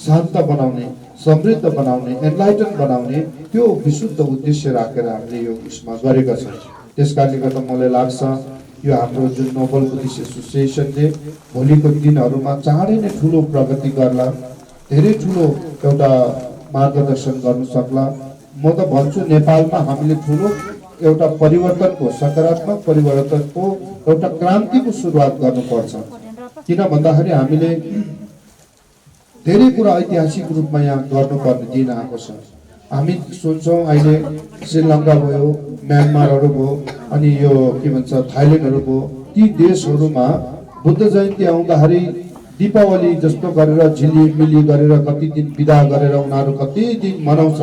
शान्त बनाउने, समृद्ध बनाउने, एनलाइटन बनाउने त्यो विशुद्ध उद्देश्य राखेर हामीले यो उसमा गरेका छौँ। त्यसकारणले गर्दा मलाई लाग्छ यो हाम्रो जुन नोबल बुद्धिस्ट एसोसिएसनले भोलिको दिनहरूमा चाँडै नै ठुलो प्रगति गर्ला, धेरै ठुलो एउटा मार्गदर्शन गर्नु सक्ला। म त भन्छु नेपालमा हामीले ठुलो एउटा परिवर्तनको, सकारात्मक परिवर्तनको एउटा क्रान्तिको सुरुवात गर्नुपर्छ। किन भन्दाखेरि हामीले धेरै कुरा ऐतिहासिक रूपमा यहाँ गर्नुपर्ने दिन आएको छ। हामी सोच्छौँ अहिले श्रीलङ्का भयो, म्यानमारहरू भयो, अनि यो के भन्छ थाइल्यान्डहरू भयो, ती देशहरूमा बुद्ध जयन्ती आउँदाखेरि दीपावली जस्तो गरेर झिलिमिली गरेर कति दिन बिदा गरेर उनीहरू कति दिन मनाउँछ।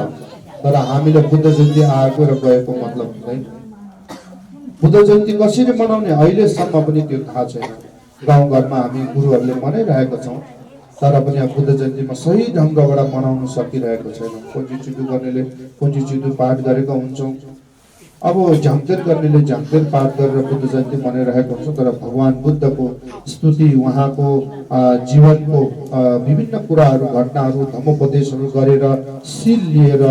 तर हामीले बुद्ध जयन्ती आएको र गएको मतलब हुँदैन। बुद्ध जयन्ती कसरी मनाउने अहिलेसम्म पनि त्यो थाहा छैन। गाउँघरमा हामी गुरुहरूले मनाइरहेका छौँ, तर पनि अब बुद्ध जयन्तीमा सही ढङ्गबाट मनाउन सकिरहेको छैन। पन्जीचुदु गर्नेले पन्जीचुदु पाठ गरेका हुन्छौँ, अब झाङतेर गर्नेले झाङतेर पाठ गरेर बुद्ध जयन्ती मनाइरहेको हुन्छ। तर भगवान् बुद्धको स्तुति, उहाँको जीवनको विभिन्न कुराहरू, घटनाहरू, धम्मोपदेशहरू गरेर, शील लिएर,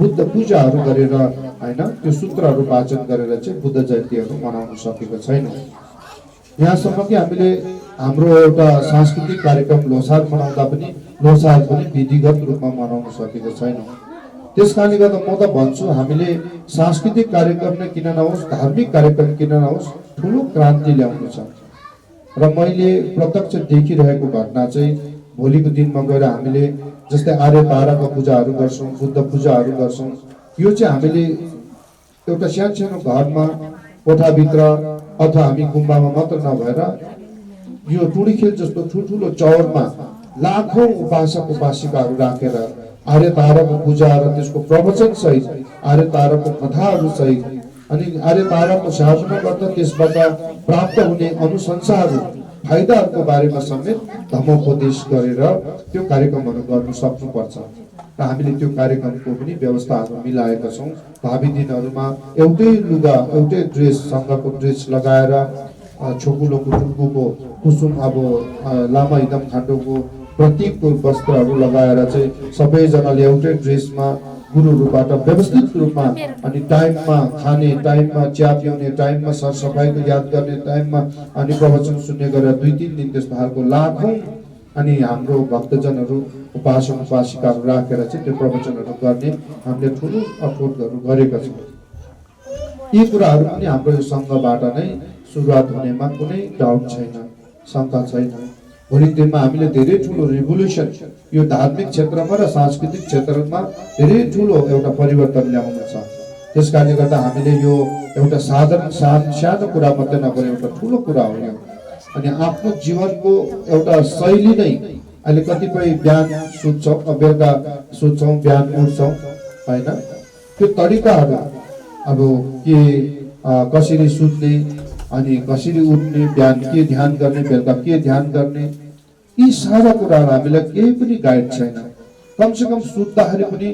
बुद्ध पूजाहरू गरेर, होइन, त्यो सूत्रहरू वाचन गरेर चाहिँ बुद्ध जयन्तीहरू मनाउन सकेको छैनौँ। यहाँसम्म कि हामीले हाम्रो एउटा सांस्कृतिक कार्यक्रम लोसार मनाउँदा पनि लोसार पनि विधिगत रूपमा मनाउन सकेको छैनौँ। त्यसकारणले गर्दा म त भन्छु हामीले सांस्कृतिक कार्यक्रम नै किन नहोस्, धार्मिक कार्यक्रम किन नहोस्, ठुलो क्रान्ति ल्याउनु छ। र मैले प्रत्यक्ष देखिरहेको घटना चाहिँ भोलिको दिनमा गएर हामीले जस्तै आर्य ताराको पूजाहरू गर्छौँ, बुद्ध पूजाहरू गर्छौँ। यो चाहिँ हामीले एउटा सानो घरमा कोठाभित्र अथवा हामी गुम्बामा मात्र नभएर यो टुँडीखेल जस्तो ठुल्ठुलो चौरमा लाखौँ उपासक उपासिकाहरू राखेर आर्य ताराको पूजा र त्यसको प्रवचन सहित, आर्य ताराको कथाहरू सहित, अनि आर्य ताराको साधना गर्दा त्यसबाट प्राप्त हुने अनुशंसाहरू, फाइदाहरूको बारेमा समेत धम्मोपदेश गरेर त्यो कार्यक्रमहरू गर्नु सक्नुपर्छ। र हामीले त्यो कार्यक्रमको पनि व्यवस्थाहरू मिलाएका छौँ। भावी दिनहरूमा एउटै लुगा, एउटै ड्रेस, सङ्घको ड्रेस लगाएर छोकुलोको टुङ्गोको कुसुम, अब लामा हिदम खाण्डोको प्रतीकको वस्त्रहरू लगाएर चाहिँ सबैजनाले एउटै ड्रेसमा गुरुहरूबाट व्यवस्थित रूपमा, अनि टाइममा खाने, टाइममा चिया पिउने, टाइममा सरसफाइको याद गर्ने, टाइममा अनि प्रवचन सुन्ने गरेर 2-3 दिन त्यस्तो खालको लाखौँ अनि हाम्रो भक्तजनहरू, उपासक उपासिकाहरू राखेर चाहिँ त्यो प्रवचनहरू गर्ने हामीले ठुलो अठोटहरू गरेका छौँ। यी कुराहरू पनि हाम्रो यो सङ्घबाट नै सुरुवात हुनेमा कुनै डाउट छैन, शङ्का छैन। भोलि दिनमा हामीले धेरै ठुलो रिभोल्युसन यो धार्मिक क्षेत्रमा र सांस्कृतिक क्षेत्रमा धेरै ठुलो एउटा परिवर्तन ल्याउनु छ। त्यसकारणले गर्दा हामीले यो एउटा साधारण सानो कुरा मात्रै नगरे एउटा ठुलो कुरा हो यो। अनि आफ्नो जीवनको एउटा शैली नै अहिले कतिपय बिहान सुत्छौँ, बेलुका सुत्छौँ, बिहान उठ्छौँ, होइन, त्यो तरिकाहरू अब के कसरी सुत्ने, अनि कसरी उठ्ने, बिहान के ध्यान गर्ने, बेलुका के ध्यान गर्ने, यी सारा कुराहरू हामीलाई केही पनि गाइड छैन। कमसेकम सुत्दाखेरि पनि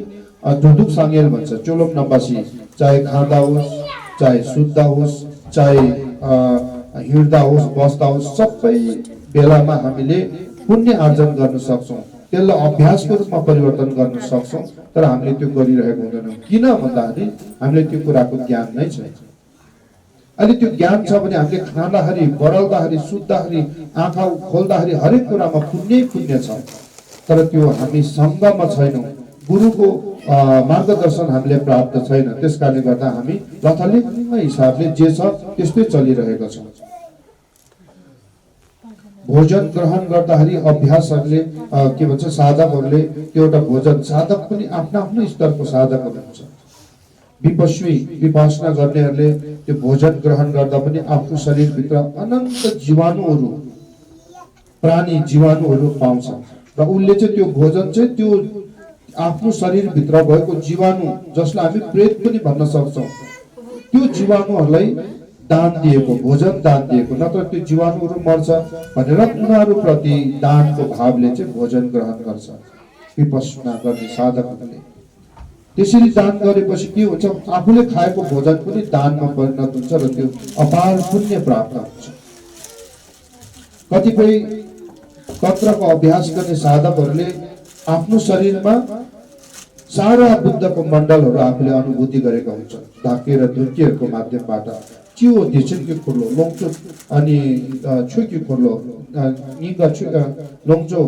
ढुढुक साङ्गेल भन्छ, चोलोम नबसी, चाहे खाँदा होस्, चाहे सुत्दा होस्, चाहे हिँड्दा होस्, बस्दा होस्, सबै बेलामा हामीले पुण्य आर्जन गर्न सक्छौँ। त्यसलाई अभ्यासको रूपमा परिवर्तन गर्न सक्छौँ, तर हामीले त्यो गरिरहेको हुँदैनौँ। किन भन्दाखेरि हामीले त्यो कुराको ज्ञान नै छैन। अहिले त्यो ज्ञान छ भने हामीले खाँदाखेरि, बढाउँदाखेरि, सुत्दाखेरि, आँखा खोल्दाखेरि हरेक कुरामा पुण्य छ, तर त्यो हामी सङ्गमा छैनौँ, गुरुको मार्गदर्शन हामीले प्राप्त छैन। त्यसकारणले गर्दा हामी लथालिङ्ग हिसाबले जे छ त्यस्तै चलिरहेका छौँ। भोजन ग्रहण गर्दाखेरि अभ्यासहरूले के भन्छ साधकहरूले त्यो एउटा भोजन साधक पनि आफ्नो आफ्नो स्तरको साधक हुनुहुन्छ। विपश्यना गर्नेहरूले त्यो भोजन ग्रहण गर्दा पनि आफ्नो शरीरभित्र अनन्त जीवाणुहरू, प्राणी जीवाणुहरू पाउँछ र उसले चाहिँ त्यो भोजन चाहिँ त्यो आफ्नो शरीरभित्र भएको जीवाणु, जसलाई हामी प्रेत पनि भन्न सक्छौँ, त्यो जीवाणुहरूलाई दान दिएको, भोजन दान दिएको, नत्र त्यो जीवाणुहरू मर्छ भनेर उनीहरूप्रति दानको भावले चाहिँ भोजन ग्रहण गर्छ विपश्यना गर्ने साधकहरूले। त्यसरी दान गरेपछि के हुन्छ, आफूले खाएको भोजन पनि दानमा परिणत हुन्छ र त्यो अपार पुण्य प्राप्त हुन्छ। कतिपय तन्त्रको अभ्यास गर्ने साधकहरूले आफ्नो शरीरमा सारा बुद्धको मण्डलहरू आफूले अनुभूति गरेका हुन्छन्। ढाके र धुर्कीहरूको माध्यमबाट चियो धिचुकी खुर्लो लोङ्चो अनि छुकी खुर्लो निगा लोङ्चो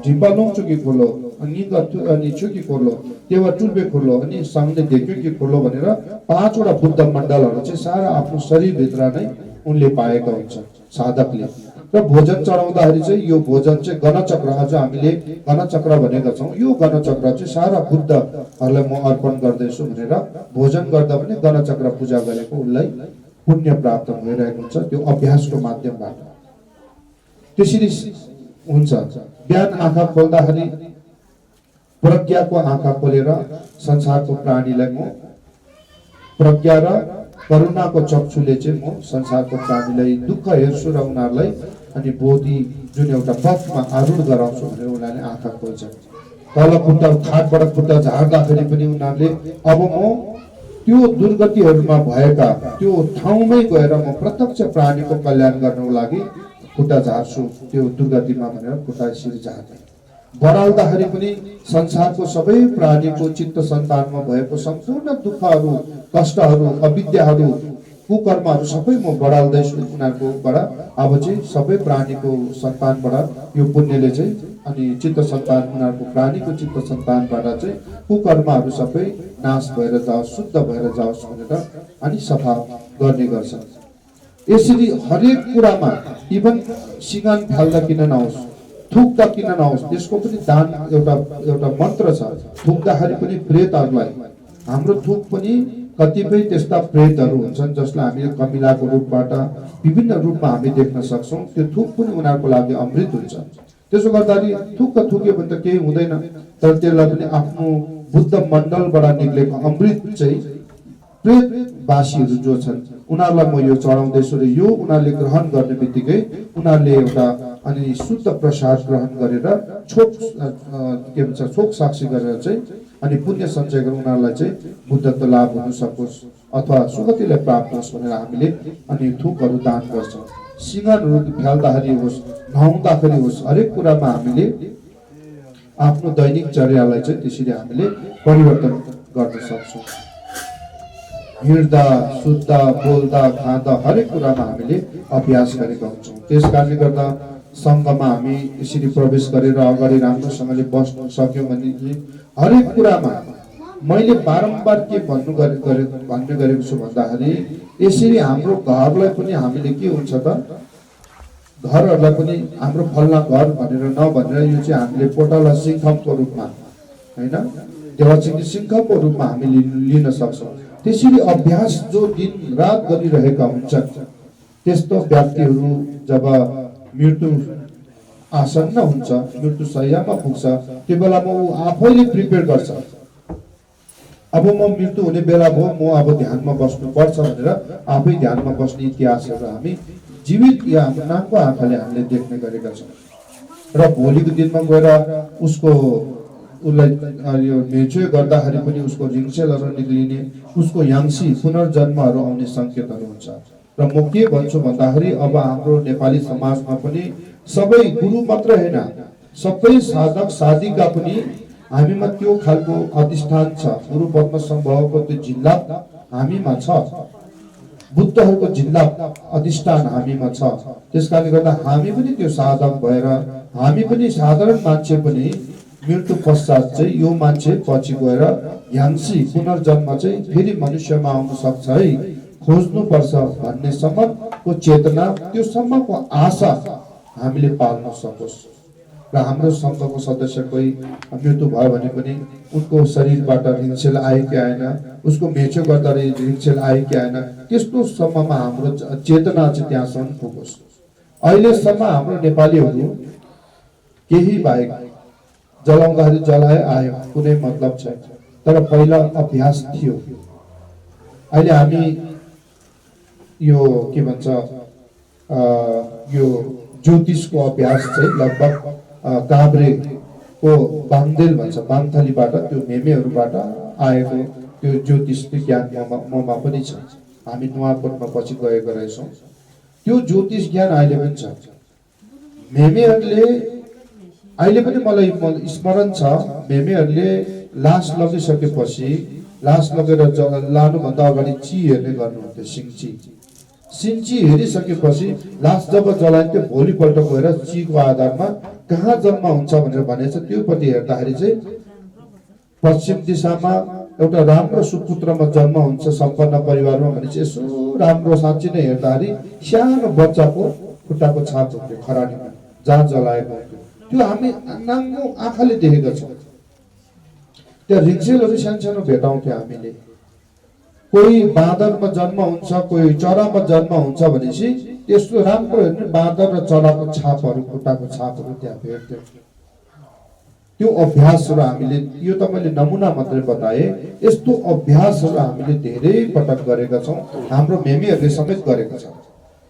झिम्बा लोङ्चुकी खुर्लो निगा अनि छुकी खुर्लो तेवा टुल्बे खुर्लो अनि सामने देख्यो खुर्लो भनेर 5 वटा बुद्ध मण्डलहरू चाहिँ सारा आफ्नो शरीरभित्र नै उनले पाएका हुन्छन् साधकले। र भोजन चढाउँदाखेरि चाहिँ यो भोजन चाहिँ गणचक्र, अझ हामीले गणचक्र भनेका छौँ, यो गणचक्र चाहिँ सारा बुद्धहरूलाई म अर्पण गर्दैछु भनेर भोजन गर्दा पनि गणचक्र पूजा गरेको उसलाई पुण्य प्राप्त भइरहेको हुन्छ त्यो अभ्यासको माध्यमबाट। त्यसरी हुन्छ। बिहान आँखा खोल्दाखेरि प्रज्ञाको आँखा खोलेर संसारको प्राणीलाई म प्रज्ञा र करुणाको चक्षुले चाहिँ म संसारको प्राणीलाई दुःख हेर्छु र उनीहरूलाई अनि बोधी जुन एउटा पथमा आरूढ गराउँछु भनेर उनीहरूले आँखा खोल्छन्। तल खुट्टा खाटबाट खुट्टा झार्दाखेरि पनि उनीहरूले अब म त्यो दुर्गतिहरूमा भएका त्यो ठाउँमै गएर म प्रत्यक्ष प्राणीको कल्याण गर्नको लागि खुट्टा झार्छु त्यो दुर्गतिमा भनेर खुट्टा यसरी झार्ने। बढाउँदाखेरि पनि संसारको सबै प्राणीको चित्त सन्तानमा भएको सम्पूर्ण दुःखहरू, कष्टहरू, अविद्याहरू, कुकर्महरू सबै म बढाउँदैछु उनीहरूकोबाट। अब चाहिँ सबै प्राणीको सन्तानबाट यो पुण्यले चाहिँ अनि चित्त सन्तान उनीहरूको प्राणीको चित्त सन्तानबाट चाहिँ कुकर्महरू सबै नाश भएर जाओस्, शुद्ध भएर जाओस् भनेर अनि सफा गर्ने गर्छन्। यसरी हरेक कुरामा इभन सिगान फाल्दा किन नहोस्, थुक्दा किन नहोस्, त्यसको पनि दान एउटा मन्त्र छ। थुक्दाखेरि पनि प्रेतहरूलाई, हाम्रो थुक पनि कतिपय त्यस्ता प्रेतहरू हुन्छन् जसलाई हामीले कमिलाको रूपबाट विभिन्न रूपमा हामी देख्न सक्छौँ। त्यो थुक पनि उनीहरूको लागि अमृत हुन्छ। त्यसो गर्दाखेरि थुक्क थुक्यो भने त केही हुँदैन, तर त्यसलाई पनि आफ्नो बुद्ध मण्डलबाट निक्लेको अमृत चाहिँ प्रेतवासीहरू जो छन् उनीहरूलाई म यो चढाउँदैछु र यो उनीहरूले ग्रहण गर्ने बित्तिकै उनीहरूले एउटा अनि शुद्ध प्रसाद ग्रहण गरेर छोक के भन्छ छोक साक्षी गरेर चाहिँ अनि पुण्य सञ्चय गरेर उनीहरूलाई चाहिँ बुद्धत्व लाभ हुन सकोस् अथवा सुगतिलाई प्राप्त होस् भनेर हामीले अनि थुकहरू दान गर्छौँ। सिँगारहरू फ्याल्दाखेरि होस्, नुहाउँदाखेरि होस्, हरेक कुरामा हामीले आफ्नो दैनिक चर्यालाई चाहिँ त्यसरी हामीले परिवर्तन गर्न सक्छौँ। हिँड्दा, सुत्दा, बोल्दा, खाँदा हरेक कुरामा हामीले अभ्यास गरेका हुन्छौँ। त्यस कारणले गर्दा सङ्घमा हामी यसरी प्रवेश गरेर अगाडि राम्रोसँगले बस्न सक्यौँ भने हरेक कुरामा मैले बारम्बार के भन्ने गरेको छु भन्दाखेरि यसरी हाम्रो घरलाई पनि हामीले के हुन्छ त घरहरूलाई पनि हाम्रो फल्ना घर भनेर नभनेर यो चाहिँ हामीले पोटाला सिंहको रूपमा हैन देवचिनी सिंहको रूपमा हामीले लिन सक्छौँ। त्यसरी अभ्यास जो दिन रात गरिरहेका हुन्छन् त्यस्तो व्यक्तिहरू जब मृत्यु आसन्न हुन्छ, मृत्यु शय्यामा पुग्छ, त्यो बेलामा ऊ आफैले प्रिपेयर गर्छ। अब म मृत्यु हुने बेला भयो, म अब ध्यानमा बस्नुपर्छ भनेर आफै ध्यानमा बस्ने इतिहासहरू हामी जीवित या हाम्रो नामको आँखाले हामीले देख्ने गरेका छौँ। र भोलिको दिनमा गएर उसको उसलाई यो मेचुए गर्दाखेरि पनि उसको रिङसेलहरू निक्लिने, उसको याङ्सी पुनर्जन्महरू आउने सङ्केतहरू हुन्छ। र म के भन्छु भन्दाखेरि अब हाम्रो नेपाली समाजमा पनि सबै गुरु मात्र होइन, सबै साधक साधिका पनि हामीमा त्यो खालको अधिष्ठान छ। गुरु पद्म सम्भवको त्यो जिल्ला हामीमा छ, बुद्धहरूको जिल्ला अधिष्ठान हामीमा छ। त्यसकारणले गर्दा हामी पनि त्यो साधक भएर हामी पनि साधारण मान्छे पनि मृत्यु पश्चात चाहिँ यो मान्छे पछि गएर याङ्सी पुनर्जन्म चाहिँ फेरि मनुष्यमा आउन सक्छ है, खोज्नुपर्छ भन्ने सम्मको चेतना, त्यो सम्मको आशा हामीले पाल्न सकोस्। र हाम्रो सङ्घको सदस्य कोही मृत्यु भयो भने पनि उनको शरीरबाट रिङ्सेल आयो कि आएन, उसको मेचो गर्दा रिङ्सेल आयो कि आएन, त्यस्तो सम्ममा हाम्रो चेतना चाहिँ त्यहाँसम्म पुगोस्। अहिलेसम्म हाम्रो नेपालीहरू केही बाहेक जलाउँदाखेरि जलाए आयो, कुनै मतलब छैन। तर पहिला अभ्यास थियो। अहिले हामी यो के भन्छ यो ज्योतिषको अभ्यास चाहिँ लगभग काभ्रेको बाङ्देल भन्छ बाङथलीबाट त्यो मेमेहरूबाट आएको त्यो ज्योतिष ज्ञान ममा पनि छ। हामी नुवाकोटमा पछि गएको रहेछौँ। त्यो ज्योतिष ज्ञान अहिले पनि छ। मेमेहरूले अहिले पनि मलाई स्मरण छ, मेमेहरूले लास लगिसकेपछि लास लगेर लानुभन्दा अगाडि ची हेर्ने गर्नुहुन्थ्यो, सिन्ची हेरिसकेपछि लास जब जलाइन्थ्यो भोलिपल्ट गएर चीको आधारमा कहाँ जन्म हुन्छ भनेर भनेछ। त्योपट्टि हेर्दाखेरि चाहिँ पश्चिम दिशामा एउटा राम्रो सुपुत्रमा जन्म हुन्छ सम्पन्न परिवारमा भने चाहिँ यसो राम्रो साँच्ची नै हेर्दाखेरि सानो बच्चाको खुट्टाको छाप हुन्थ्यो खरानीमा जहाँ जलाएको हुन्थ्यो। त्यो हामी नाङ्गो आँखाले देखेका छौँ। त्यहाँ रिक्सेलहरू सानसानो भेटाउँथ्यो हामीले। कोही बाँदरमा जन्म हुन्छ, कोही चरामा जन्म हुन्छ भनेपछि त्यस्तो राम्रो हेर्ने बाँदर र चराको छापहरू, खुट्टाको छापहरू त्यहाँ भेट्थ्यो। त्यो अभ्यासहरू हामीले, यो त मैले नमुना मात्रै बताएँ, यस्तो अभ्यासहरू हामीले धेरै पटक गरेका छौँ, हाम्रो मेमीहरूले समेत गरेका छन्।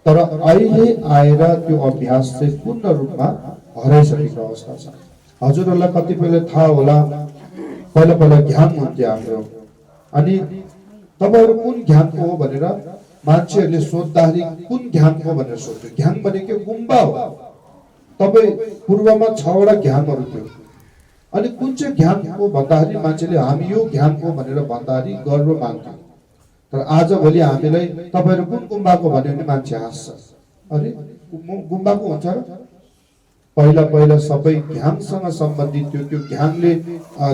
तर अहिले आएर त्यो अभ्यास चाहिँ पूर्ण रूपमा हराइसकेको अवस्था छ। हजुरहरूलाई कतिपयले थाहा होला, पहिला पहिला घ्याङ हुन्थ्यो हाम्रो। अनि तपाईँहरू कुन घ्याङको हो भनेर मान्छेहरूले सोद्धाखेरि कुन घ्याङको भनेर सोध्थ्यो। घ्याङ भनेको गुम्बा हो। तपाईँ पूर्वमा 6 वटा घ्याङहरू थियो। अनि कुन चाहिँ घ्याङको भन्दाखेरि मान्छेले हामी यो घ्याङको भनेर भन्दाखेरि गर्व मान्थ्यो। तर आजभोलि हामीलाई तपाईँहरू कुन गुम्बाको भन्यो भने मान्छे हाँस्छ, अरे गुम्बाको हुन्छ र? पहिला पहिला सबै घ्याङसँग सम्बन्धित थियो। त्यो घ्याङले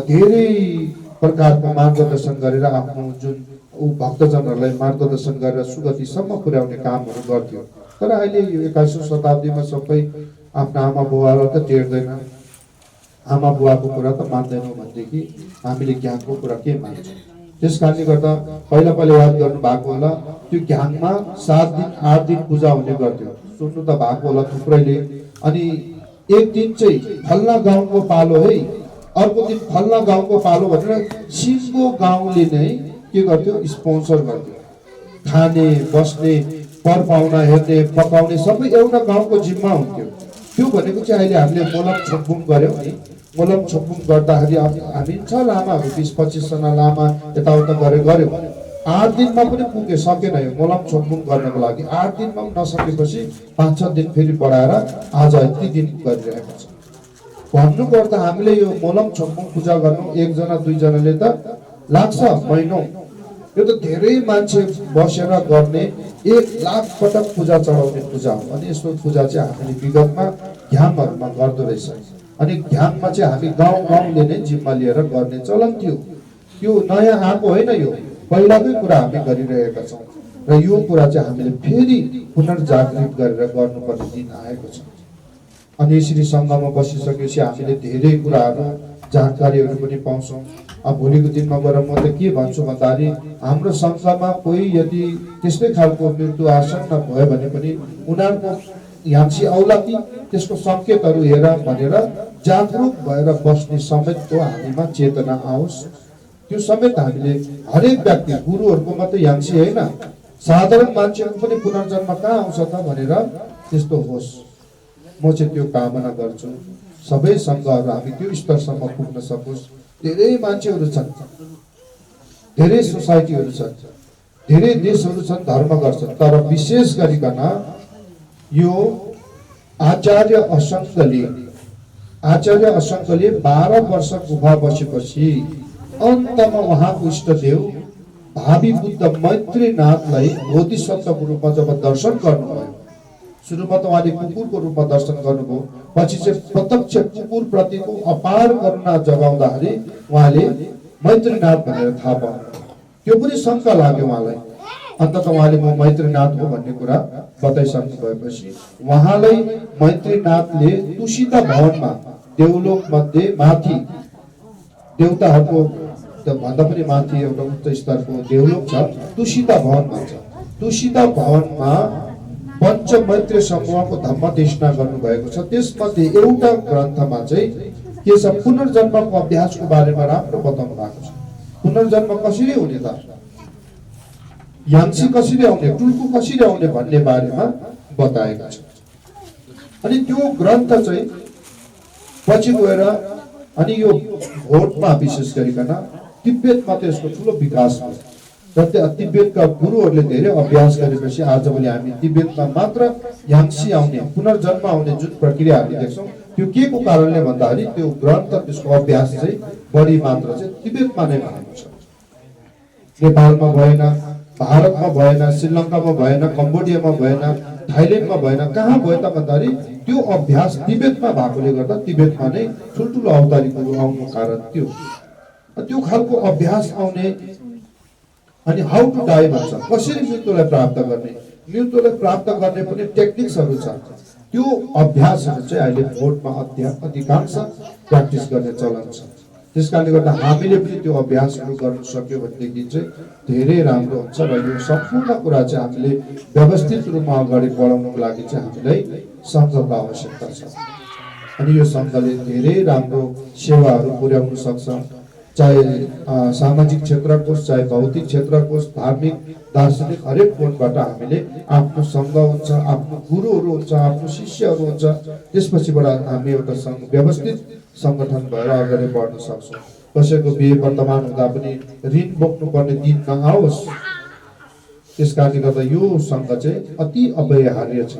धेरै प्रकारको मार्गदर्शन गरेर आफ्नो जुन भक्तजनहरूलाई मार्गदर्शन गरेर सुगतिसम्म पुर्याउने कामहरू गर्थ्यो। तर अहिले यो 21औं शताब्दीमा सबै आफ्ना आमा बुवालाई त टेर्दैन, आमा बुवाको कुरा त मान्दैनौँ भनेदेखि हामीले घ्याङको कुरा के मान्छौँ। त्यस कारणले गर्दा पहिला पहिला याद गर्नु भएको होला, त्यो घ्याङमा 7 दिन 8 दिन पूजा हुने गर्थ्यो। सुन्नु त भएको होला थुप्रैले। अनि एक दिन चाहिँ फल्ना गाउँको पालो है, अर्को दिन फल्ना गाउँको पालो भनेर सिङ्गो गाउँले नै के गर्थ्यो, स्पोन्सर गर्थ्यो। खाने बस्ने पर पाहुना हेर्ने पकाउने सबै एउटा गाउँको जिम्मा हुन्थ्यो। त्यो भनेको चाहिँ अहिले हामीले मोलम छोपबुम गऱ्यौँ नि। मोलम छोपबुम गर्दाखेरि हामी छ लामाहरू 20-25 जना लामा यताउता गऱ्यौँ। 8 दिनमा पनि पुगे सकेन यो मोलम छोपबुम गर्नको लागि। 8 दिनमा पनि नसकेपछि 5-6 दिन फेरि बढाएर आज यति दिन गरिरहेका छौँ। भन्नुपर्दा हामीले यो मोलम छोपबुम पूजा गर्नु 1 जना 2 जनाले त लाग्छ महिनौ। यो त धेरै मान्छे बसेर गर्ने 1 लाख पटक पूजा चढाउने पूजा हो। अनि यस्तो पूजा चाहिँ हामीले विगतमा घ्याङहरूमा गर्दो रहेछ। अनि घ्याङमा चाहिँ हामी गाउँ गाउँले नै जिम्मा लिएर गर्ने चलन थियो। यो नयाँ आएको होइन, यो पहिलाकै कुरा हामी गरिरहेका छौँ। र यो कुरा चाहिँ हामीले फेरि पुनर्जागृत गरेर गर्नुपर्ने दिन आएको छ। अनि यसरी सङ्घमा बसिसकेपछि हामीले धेरै कुराहरू जानकारीहरू पनि पाउँछौँ। अब भोलिको दिनमा गएर म त के भन्छु भन्दाखेरि हाम्रो सङ्घमा कोही यदि त्यस्तै खालको मृत्यु आसन्न भयो भने पनि उनीहरूको याङ्सी औला कि त्यसको सङ्केतहरू हेर भनेर जागरुक भएर बस्ने समेतको हामीमा चेतना आओस्। त्यो समेत हामीले हरेक व्यक्ति, गुरुहरूको मात्रै याङ्सी होइन, साधारण मान्छेको पनि पुनर्जन्म कहाँ आउँछ त भनेर त्यस्तो होस्। म चाहिँ त्यो कामना गर्छु। सबै सङ्घहरू हामी त्यो स्तरसम्म पुग्न सकोस्। धेरै मान्छेहरू छन्, धेरै सोसाइटीहरू छन्, धेरै देशहरू छन् धर्म गर्छन्, तर विशेष गरिकन यो आचार्य असङ्घले आचार्य असङ्घले 12 वर्ष गुफा बसेपछि अन्तमा उहाँको इष्टदेव भावी बुद्ध मैत्रीनाथलाई बोधिसत्वको रूपमा जब दर्शन गर्नुभयो, सुरुमा त उहाँले कुकुरको रूपमा दर्शन गर्नुभयो, पछि चाहिँ प्रत्यक्ष कुकुर प्रतिको अपार करुणा जगाउँदाखेरि उहाँले मैत्रीनाथ भनेर थाहा पाउनु। त्यो पनि शङ्का लाग्यो उहाँलाई। अन्तत उहाँले म मैत्रीनाथ हो भन्ने कुरा बताइसक्नु भएपछि उहाँलाई मैत्रीनाथले तुषिता भवनमा देवलोक मध्ये माथि देवताहरूको भन्दा पनि माथि एउटा उच्च स्तरको देवलोक छ, तुषिता भवन भन्छ। तुषिता भवनमा पञ्चमैत्रेय समूहको धम्म देशना गर्नुभएको छ। त्यसमध्ये एउटा ग्रन्थमा चाहिँ के छ, पुनर्जन्मको अभ्यासको बारेमा राम्रो बताउनु भएको छ। पुनर्जन्म कसरी हुने त, याङ्सी कसरी आउने, टुल्कु कसरी आउने भन्ने बारेमा बताएको छ। अनि त्यो ग्रन्थ चाहिँ पछि गएर अनि यो भोटमा विशेष गरिकन तिब्बतमा त्यसको ठुलो विकास भयो र तिब्बतका गुरुहरूले धेरै अभ्यास गरेपछि आजभोलि हामी तिब्बतमा मात्र याङ्सी आउने, पुनर्जन्म आउने जुन प्रक्रिया हामी देख्छौँ त्यो के को कारणले भन्दाखेरि त्यो ग्रन्थ, त्यसको अभ्यास चाहिँ बढी मात्र चाहिँ तिब्बतमा नै भएको छ। नेपालमा भएन, भारतमा भएन, श्रीलङ्कामा भएन, कम्बोडियामा भएन, थाइल्यान्डमा भएन, कहाँ भयो त भन्दाखेरि त्यो अभ्यास तिब्बतमा भएकोले गर्दा तिब्बतमा नै ठुल्ठुलो अवतारीहरू आउनु कारण त्यो त्यो खालको अभ्यास आउने। अनि हाउ टु डाई भन्छ, कसरी मृत्युलाई प्राप्त गर्ने, मृत्युलाई प्राप्त गर्ने पनि टेक्निक्सहरू छ। त्यो अभ्यासहरू चाहिँ अहिले भोटमा अधिकांश प्र्याक्टिस गर्ने चलन छ। त्यसकारणले गर्दा हामीले पनि त्यो अभ्यासहरू गर्न सक्यो भनेदेखि चाहिँ धेरै राम्रो हुन्छ र यो सम्पूर्ण कुरा चाहिँ हामीले व्यवस्थित रूपमा अगाडि बढाउनको लागि चाहिँ हामीलाई सङ्घको आवश्यकता छ। अनि यो सङ्घले धेरै राम्रो सेवाहरू पुर्याउन सक्छ, चाहे सामाजिक क्षेत्रको, चाहे भौतिक क्षेत्रको, धार्मिक, दार्शनिक हरेक कोणबाट हामीले आफ्नो सङ्घ हुन्छ, आफ्नो गुरुहरू हुन्छ, आफ्नो शिष्यहरू हुन्छ। त्यसपछिबाट हामी एउटा सङ्घ व्यवस्थित सङ्गठन भएर अगाडि बढ्न सक्छौँ। कसैको बिहे वर्तमान हुँदा पनि ऋण बोक्नुपर्ने दिन नआओस्, त्यस कारणले गर्दा यो सङ्घ चाहिँ अति अपरिहार्य छ।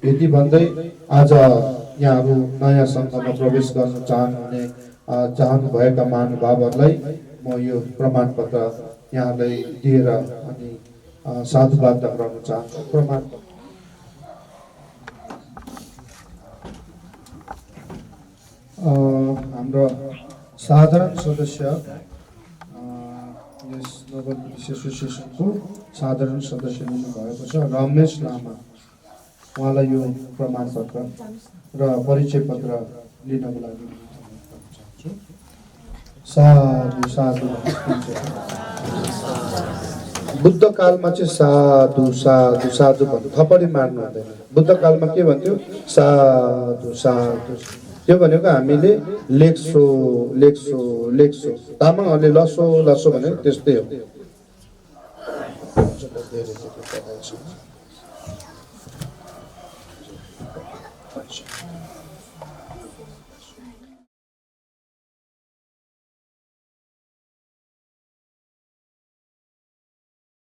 यति भन्दै आज यहाँहरू नयाँ सङ्घमा प्रवेश गर्न चाहनुभएका महानुभावहरूलाई म यो प्रमाणपत्र यहाँलाई दिएर अनि साधुवाद गराउन चाहन्छु। प्रमाणपत्र हाम्रो साधारण सदस्य, यस नोबल बुद्धिस्ट एसोसिएसनको साधारण सदस्य लिनुभएको छ रमेश लामा। उहाँलाई यो प्रमाणपत्र र परिचय पत्र लिनको लागि साधु साधु। बुद्ध कालमा चाहिँ साधु साधु साधु भन्नु, थपडी मार्नु हुँदैन। बुद्ध कालमा के भन्थ्यो, साधु साधु। त्यो भनेको हामीले लेख्छो लेख्छो लेख्छो, तामाङहरूले लसो लसो भनेको त्यस्तै हो।